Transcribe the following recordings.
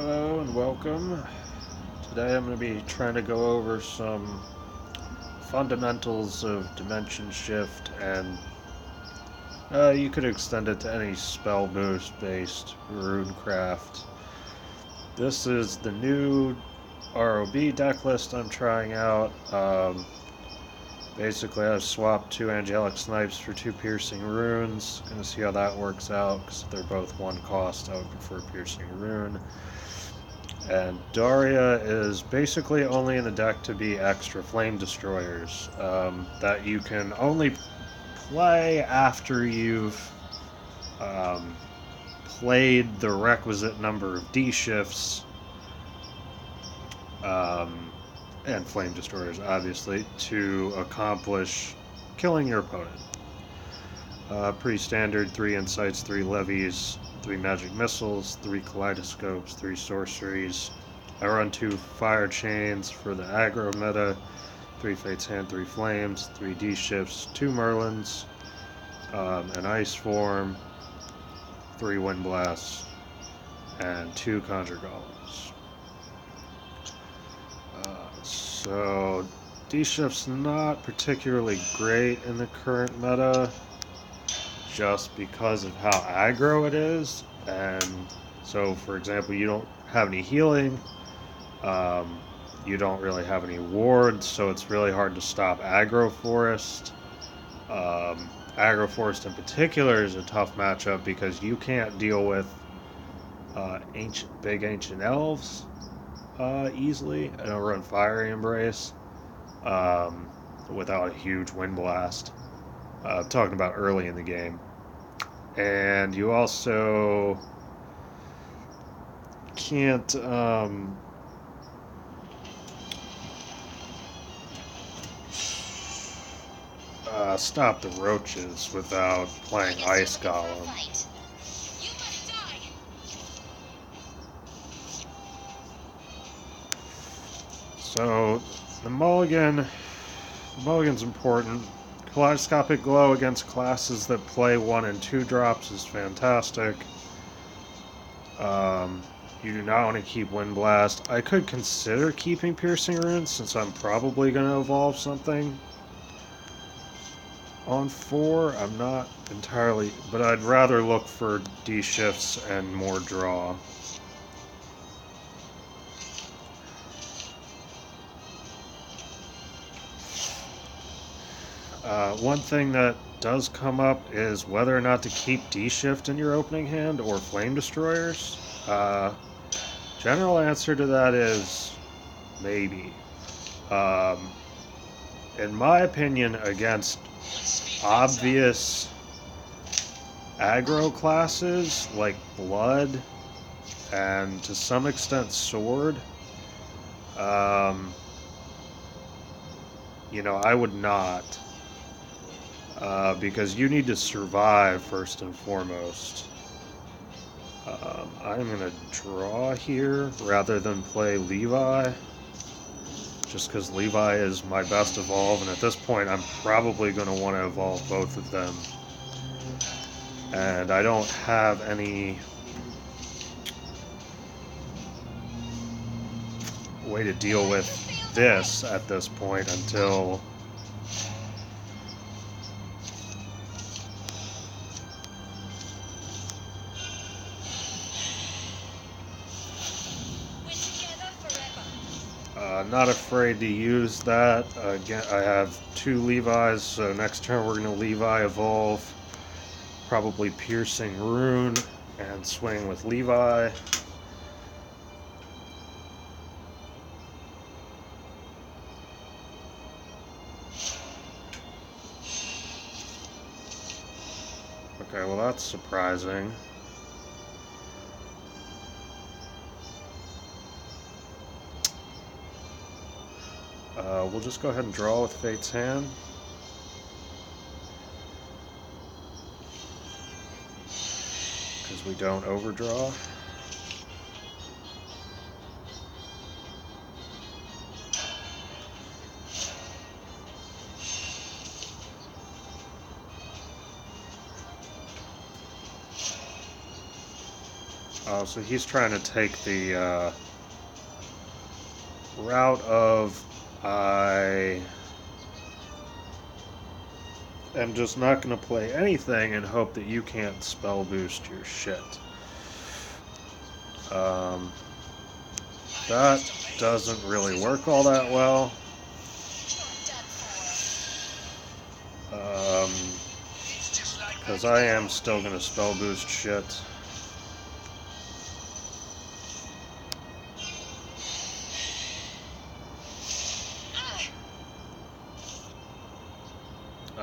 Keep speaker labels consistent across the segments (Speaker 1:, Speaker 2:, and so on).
Speaker 1: Hello and welcome. Today I'm going to be trying to go over some fundamentals of Dimension Shift, and you could extend it to any spell boost based Runecraft. This is the new ROB deck list I'm trying out. Basically, I've swapped two Angelic Snipes for two Piercing Runes. Gonna see how that works out, because they're both one cost. I would prefer Piercing Rune. And Daria is basically only in the deck to be extra Flame Destroyers that you can only play after you've um, played the requisite number of D shifts um, and Flame Destroyers, obviously, to accomplish killing your opponent. Pretty standard: 3 Insights, 3 Levies, 3 Magic Missiles, 3 Kaleidoscopes, 3 Sorceries. I run 2 Fire Chains for the aggro meta, 3 Fate's Hand, 3 Flames, 3 D Shifts, 2 Merlins, an Ice Form, 3 Wind Blasts, and 2 Conjure Golems. So D Shift's not particularly great in the current meta, just because of how aggro it is. And so, for example, you don't have any healing, you don't really have any wards, so it's really hard to stop aggro forest. Aggro forest in particular is a tough matchup because you can't deal with big ancient elves easily. I don't run Fiery Embrace without a huge wind blast. I'm talking about early in the game. And you also can't stop the roaches without playing Ice Golem. So the mulligan's important. Kaleidoscopic Glow against classes that play 1 and 2 drops is fantastic. You do not want to keep Wind Blast. I could consider keeping Piercing Runes, since I'm probably going to evolve something on 4. I'm not entirely, but I'd rather look for D shifts and more draw. One thing that does come up is whether or not to keep D shift in your opening hand or Flame Destroyers. General answer to that is maybe. In my opinion, against obvious aggro classes like Blood and to some extent Sword, I would not. Because you need to survive first and foremost. I'm going to draw here rather than play Levi, just because Levi is my best evolve, and at this point I'm probably going to want to evolve both of them. And I don't have any way to deal with this at this point until not afraid to use that. Again, I have 2 Levis, so next turn we're going to Levi evolve, probably Piercing Rune, and swing with Levi. Okay, well that's surprising. We'll just go ahead and draw with Fate's Hand. Because we don't overdraw. So he's trying to take the route of I am just not going to play anything and hope that you can't spell boost your shit. That doesn't really work all that well. Because I am still going to spell boost shit.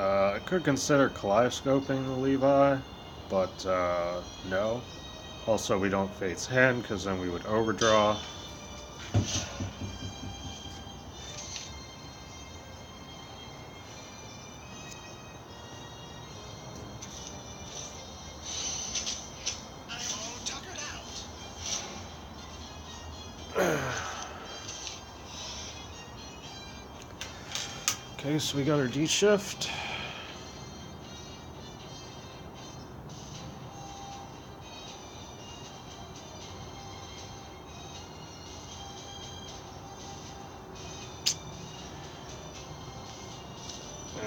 Speaker 1: I could consider kaleidoscoping the Levi, but no. Also, we don't face hand, because then we would overdraw. Okay, so we got our D shift.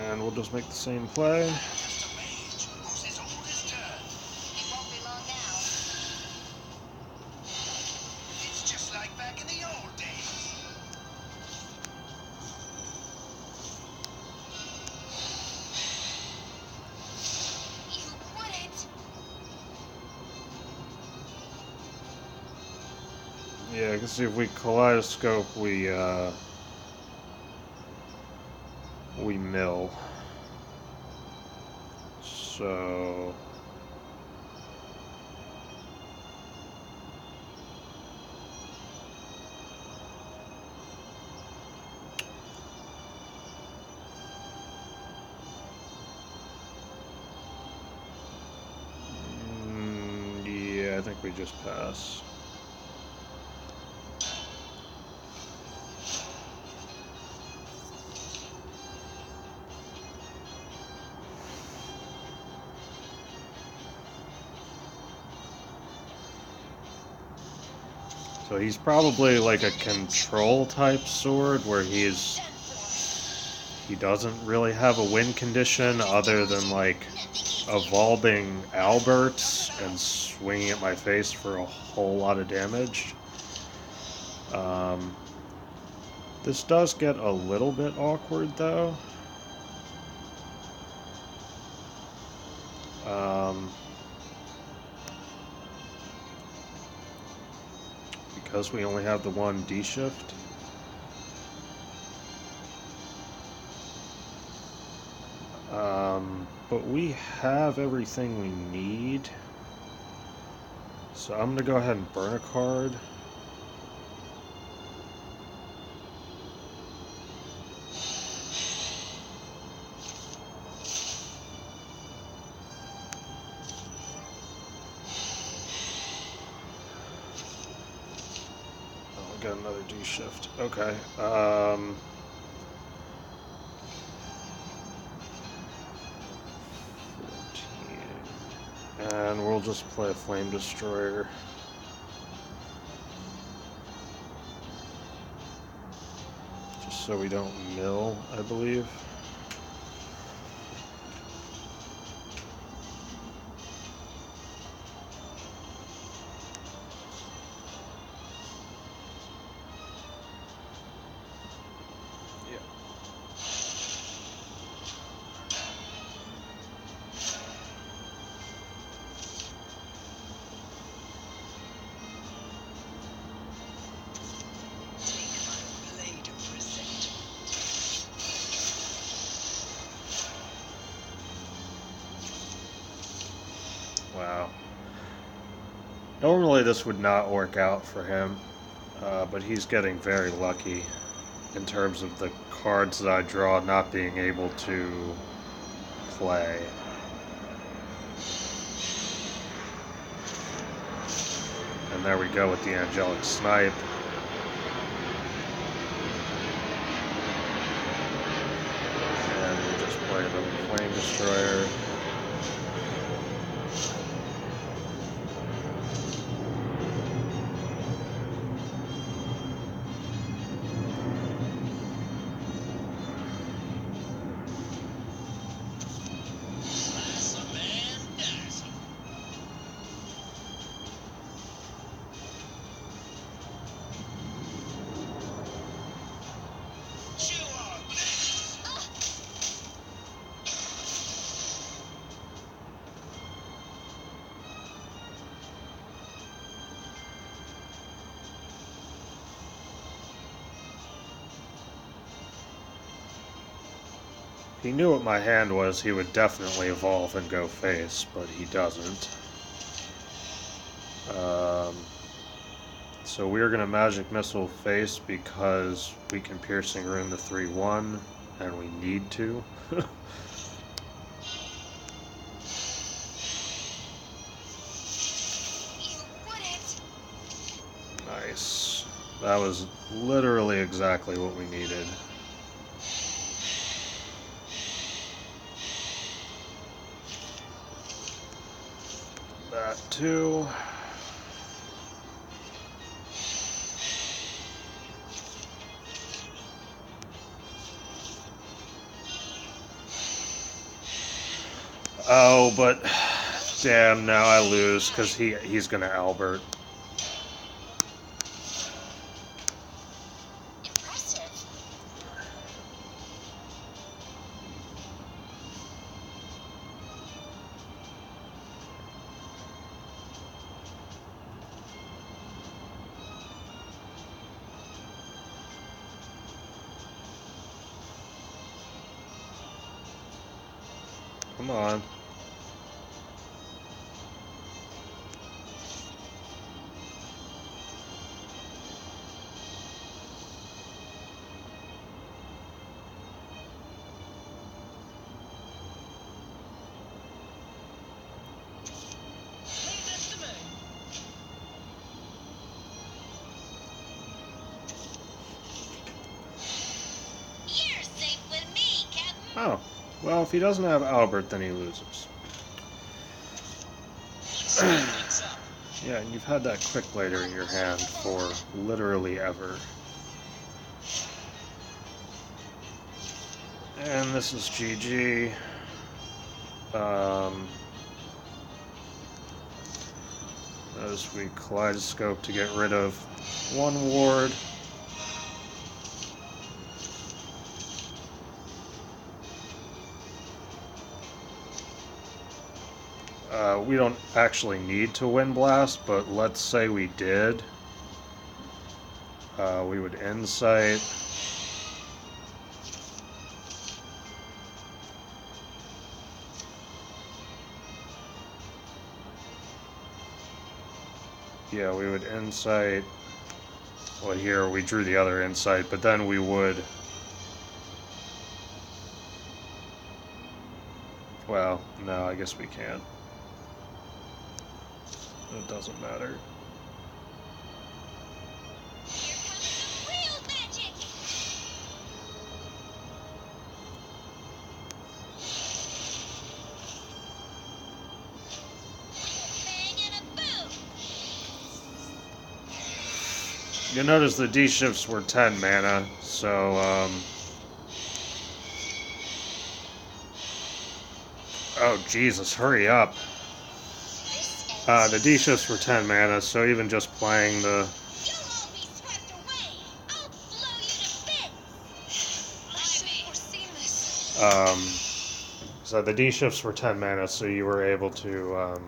Speaker 1: And we'll just make the same play. Yeah, I can see if we kaleidoscope, we mill. So yeah, I think we just pass. So he's probably like a control type sword where he doesn't really have a win condition other than like evolving Alberts and swinging at my face for a whole lot of damage. This does get a little bit awkward though. Because we only have the one D shift. But we have everything we need. So I'm going to go ahead and burn a card. Oh, I got another D shift. Okay. And we'll just play a Flame Destroyer. Just so we don't mill, I believe. Wow. Normally this would not work out for him, but he's getting very lucky in terms of the cards that I draw not being able to play. And there we go with the Angelic Snipe. And we just play the Flame Destroyer. he knew what my hand was, he would definitely evolve and go face, but he doesn't. So we're going to Magic Missile face because we can Piercing Rune the 3-1, and we need to. Nice. That was literally exactly what we needed. That too. Oh, but damn, now I lose because he's gonna Albert.
Speaker 2: Impressive.
Speaker 1: Come on.
Speaker 2: Leave this to me. You're safe with me, Captain.
Speaker 1: Oh, well, if he doesn't have Albert, then he loses. Yeah, and you've had that Quick Blader in your hand for literally ever. And this is GG. As we Kaleidoscope to get rid of one ward. We don't actually need to Wind Blast, but let's say we did. We would Insight. Yeah, we would Insight. Well, here we drew the other Insight, but then we would... Well, no, I guess we can't. It doesn't matter.
Speaker 2: Here comes some real magic. With a bang and a boom.
Speaker 1: You'll notice the D-shifts were 10 mana, so, oh, Jesus, hurry up. The D-shifts were 10 mana, so even just playing the...
Speaker 2: You'll all be swept away. I'll blow you to bits. I should have foreseen this.
Speaker 1: So the D-shifts were 10 mana, so you were able to,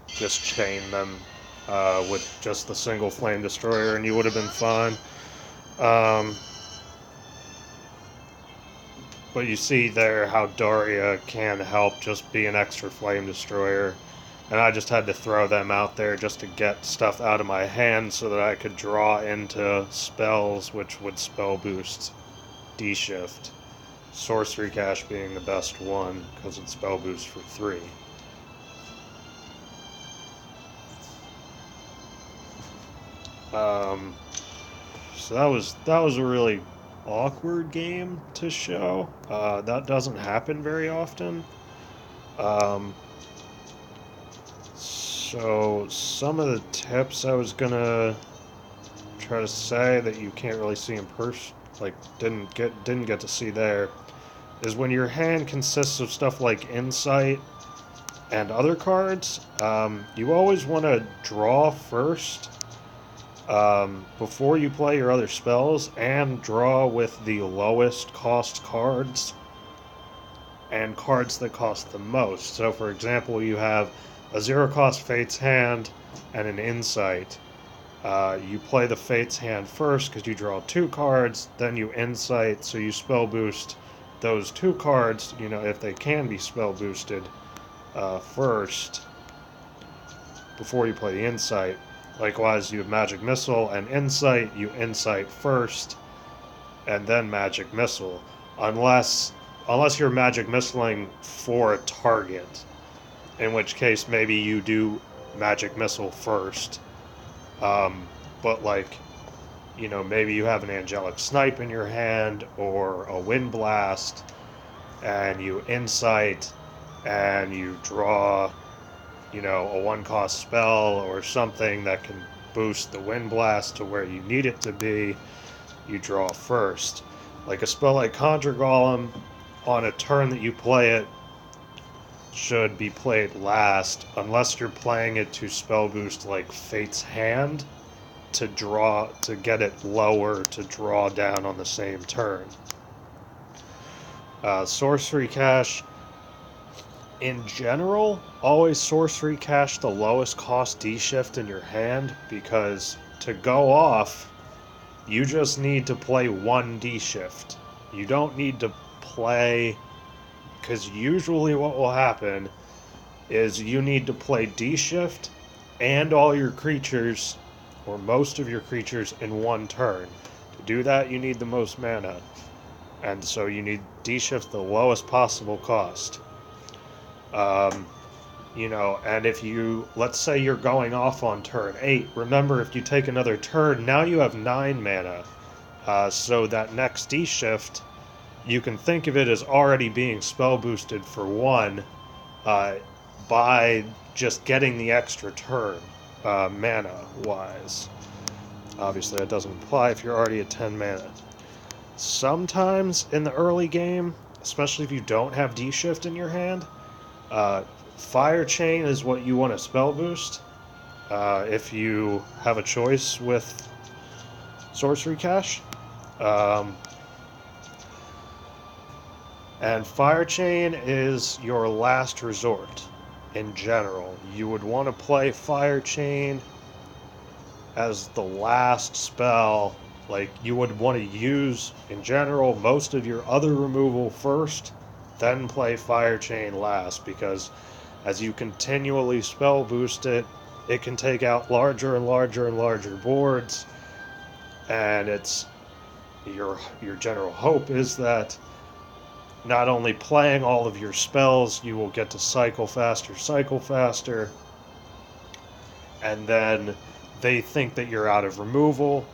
Speaker 1: just chain them, with just the single Flame Destroyer, and you would have been fine. But you see there how Daria can help just be an extra Flame Destroyer. And I just had to throw them out there just to get stuff out of my hand so that I could draw into spells which would spell boost D-Shift. Sorcery Cache being the best one because it spell boosts for 3. So that was a really awkward game to show. That doesn't happen very often. So some of the tips I was gonna try to say that you can't really see in person, like didn't get to see there, is when your hand consists of stuff like Insight and other cards, you always want to draw first before you play your other spells, and draw with the lowest cost cards and cards that cost the most. So for example, you have a 0-cost Fate's Hand and an Insight. You play the Fate's Hand first because you draw 2 cards, then you Insight, so you spell boost those two cards, you know, if they can be spell boosted first before you play the Insight. Likewise, you have Magic Missile and Insight. You Insight first and then Magic Missile, unless you're Magic Missiling for a target, in which case maybe you do Magic Missile first. But like, you know, maybe you have an Angelic Snipe in your hand or a Wind Blast, and you Insight, and you draw, you know, a 1-cost spell or something that can boost the Wind Blast to where you need it to be. You draw first. Like a spell like Conjure Golem, on a turn that you play it, should be played last, unless you're playing it to spell boost like Fate's Hand to get it lower to draw down on the same turn. Sorcery Cache, in general, always Sorcery Cache the lowest cost D-Shift in your hand, because to go off, you just need to play one D-Shift. You don't need to play, because usually what will happen is you need to play D-Shift and all your creatures, or most of your creatures, in one turn. To do that, you need the most mana. And so you need D-Shift the lowest possible cost. You know, and if you, let's say you're going off on turn 8, remember if you take another turn, now you have 9 mana. So that next D-Shift, you can think of it as already being spell boosted for 1 by just getting the extra turn, mana-wise. Obviously, that doesn't apply if you're already at 10 mana. Sometimes in the early game, especially if you don't have D-Shift in your hand, Fire Chain is what you want to spell boost if you have a choice with Sorcery Cache. And Fire Chain is your last resort in general. You would want to play Fire Chain as the last spell. Like, you would want to use, in general, most of your other removal first, then play Fire Chain last, because as you continually spell boost it, it can take out larger and larger and larger boards, and it's your general hope is that not only playing all of your spells, you will get to cycle faster, and then they think that you're out of removal,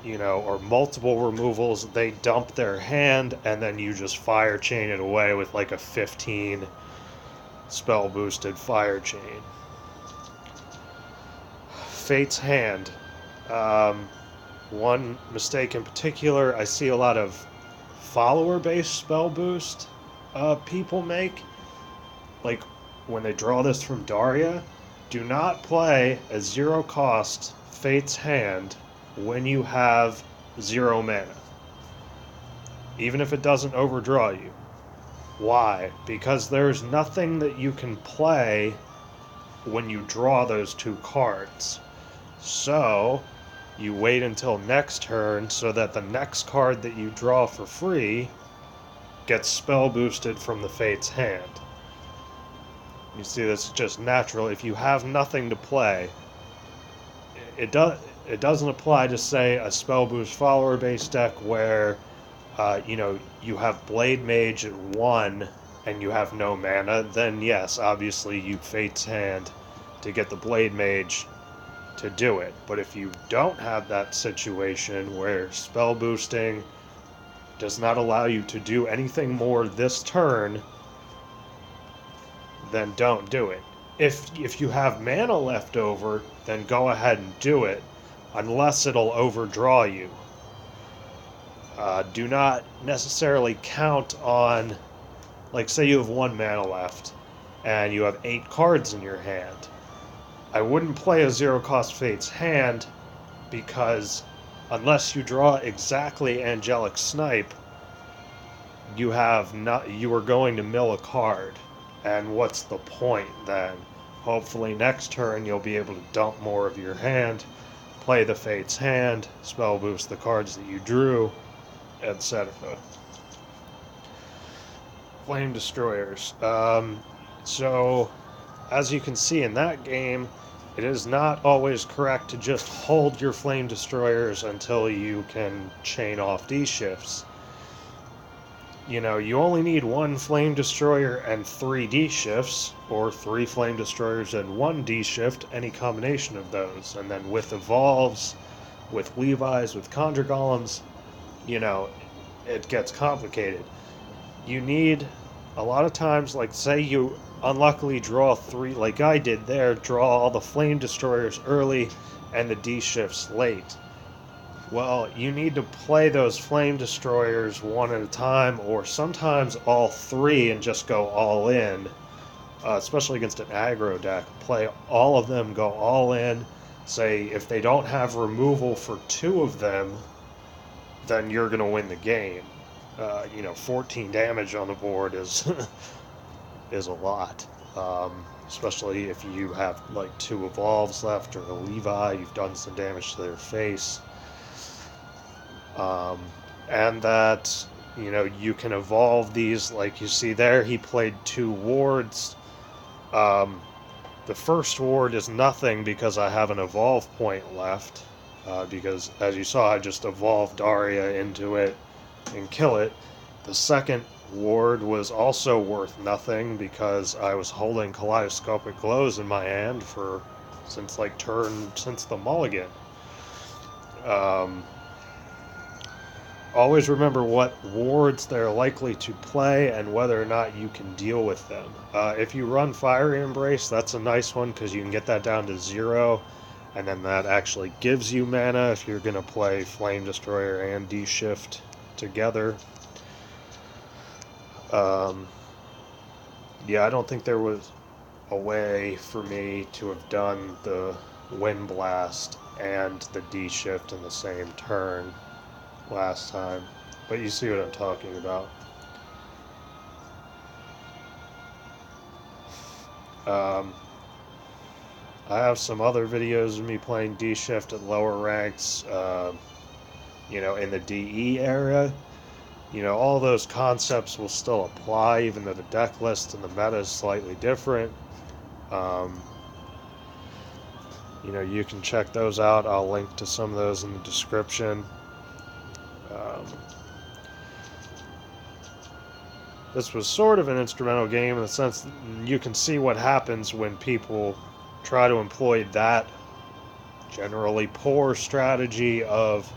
Speaker 1: you know, or multiple removals. They dump their hand, and then you just Fire Chain it away with like a 15 spell boosted Fire Chain. Fate's Hand. One mistake in particular, I see a lot of follower-based spell boost people make. Like, when they draw this from Daria, do not play a 0-cost Fate's Hand when you have 0 mana. Even if it doesn't overdraw you. Why? Because there's nothing that you can play when you draw those 2 cards. So, you wait until next turn so that the next card that you draw for free gets spell boosted from the Fate's Hand. You see, this is just natural. If you have nothing to play, it doesn't apply to, say, a spell boost follower based deck where you know, you have Blade Mage at 1 and you have no mana. Then yes, obviously you Fate's Hand to get the Blade Mage to do it. But if you don't have that situation where spell boosting does not allow you to do anything more this turn, then don't do it. If you have mana left over, then go ahead and do it, unless it'll overdraw you. Do not necessarily count on, like, say you have 1 mana left and you have 8 cards in your hand. I wouldn't play a 0-cost Fate's Hand, because unless you draw exactly Angelic Snipe, you are going to mill a card. And what's the point then? Hopefully next turn you'll be able to dump more of your hand, play the Fate's Hand, spell boost the cards that you drew, etc. Flame destroyers. So, as you can see in that game, it is not always correct to just hold your flame destroyers until you can chain off D-shifts. You know, you only need one flame destroyer and 3 D-shifts, or 3 flame destroyers and 1 D-shift, any combination of those. And then with evolves, with Levi's, with Conjure Golems, you know, it gets complicated. You need, a lot of times, like say you unluckily draw 3, like I did there, draw all the flame destroyers early and the D-shifts late. Well, you need to play those flame destroyers one at a time, or sometimes all 3 and just go all in, especially against an aggro deck. Play all of them, go all in. Say, if they don't have removal for 2 of them, then you're going to win the game. 14 damage on the board is is a lot. Especially if you have like 2 evolves left or a Levi, you've done some damage to their face. And that, you can evolve these, like you see there, he played 2 wards. The first ward is nothing because I have an evolve point left. Because, as you saw, I just evolved Daria into it and kill it. The second ward was also worth nothing because I was holding Kaleidoscopic Glows in my hand since the mulligan. Always remember what wards they're likely to play and whether or not you can deal with them. If you run Fiery Embrace, that's a nice one because you can get that down to 0, and then that actually gives you mana if you're going to play Flame Destroyer and D-Shift together. Yeah, I don't think there was a way for me to have done the Wind Blast and the D-Shift in the same turn last time, but you see what I'm talking about. I have some other videos of me playing D-Shift at lower ranks, in the DE area. All those concepts will still apply, even though the deck list and the meta is slightly different. You can check those out. I'll link to some of those in the description. This was sort of an instrumental game in the sense that you can see what happens when people try to employ that generally poor strategy of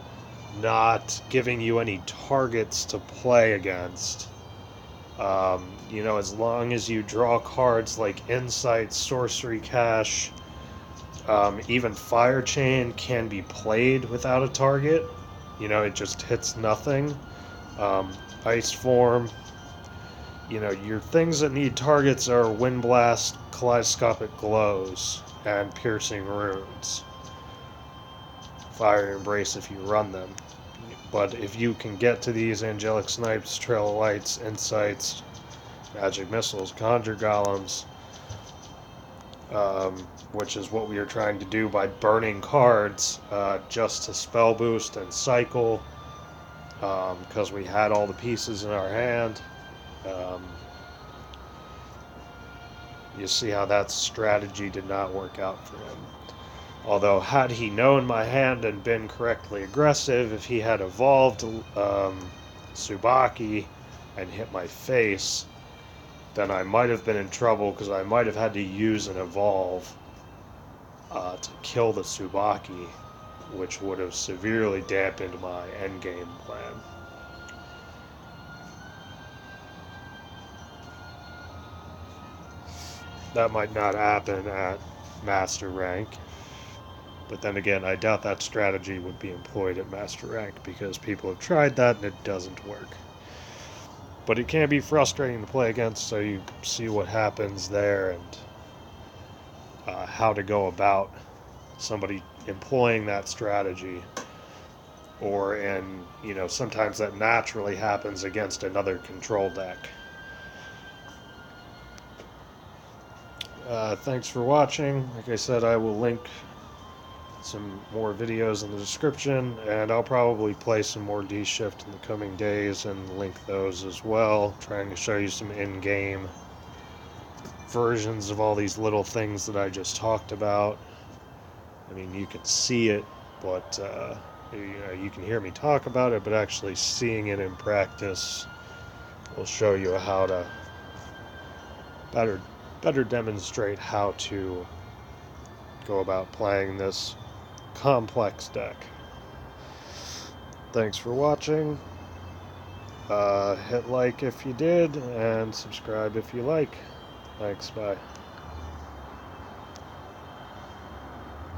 Speaker 1: not giving you any targets to play against. As long as you draw cards like Insight, Sorcery Cache, even Fire Chain can be played without a target. It just hits nothing. Ice Form. Your things that need targets are Wind Blast, Kaleidoscopic Glows, and Piercing Runes. Fire Embrace if you run them. But if you can get to these Angelic Snipes, Trail of Lights, Insights, Magic Missiles, Conjure Golems, which is what we are trying to do by burning cards just to spell boost and cycle, because we had all the pieces in our hand. You see how that strategy did not work out for him. Although, had he known my hand and been correctly aggressive, if he had evolved Tsubaki and hit my face, then I might have been in trouble because I might have had to use an evolve to kill the Tsubaki, which would have severely dampened my endgame plan. That might not happen at Master Rank. But then again, I doubt that strategy would be employed at Master Rank because people have tried that and it doesn't work. But it can be frustrating to play against, so you see what happens there and how to go about somebody employing that strategy. Or sometimes that naturally happens against another control deck. Thanks for watching. Like I said, I will link some more videos in the description, and I'll probably play some more D-Shift in the coming days and link those as well, trying to show you some in-game versions of all these little things that I just talked about. I mean, you can see it, but you can hear me talk about it, but actually seeing it in practice will show you how to better demonstrate how to go about playing this complex deck. Thanks for watching. Hit like if you did, and subscribe if you like. Thanks, bye.